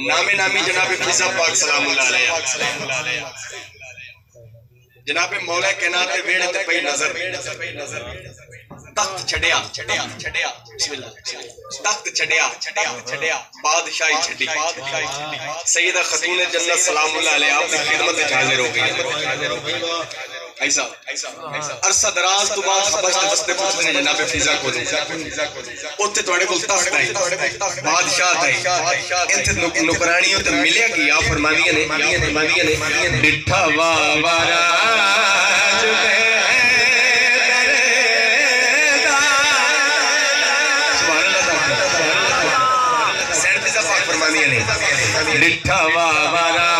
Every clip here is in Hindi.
नामे नामी जनाब फिजा पाक सलामुल्लाह अलैह जनाब मौला कायनात वेड़े ते पई नजर तख्त छड़िया बिस्मिल्लाह तख्त छड़िया बादशाही छड़ी सैयदा खातून जन्नत सलामुल्लाह अलैहा अपनी खिदमत में हाजिर हो गई। ऐसा अरसा दराज तो बाद बस्ते बस्ते पुछते ने जनाब फिजा को उत्ते तोड़े को तख्त है बादशाह है इथे नौकरानियों ते मिलिया कि आ फरमादियां ने डिठा वारा डिठा वारा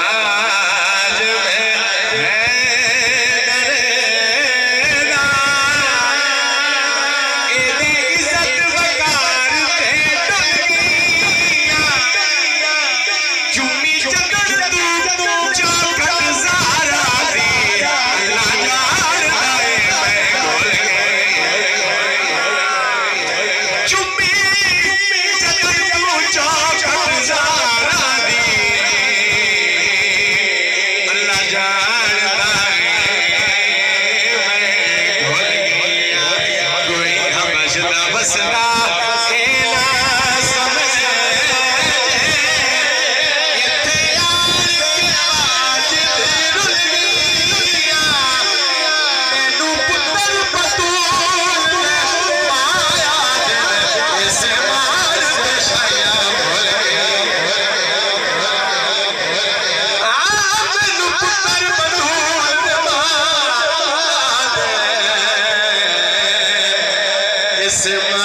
से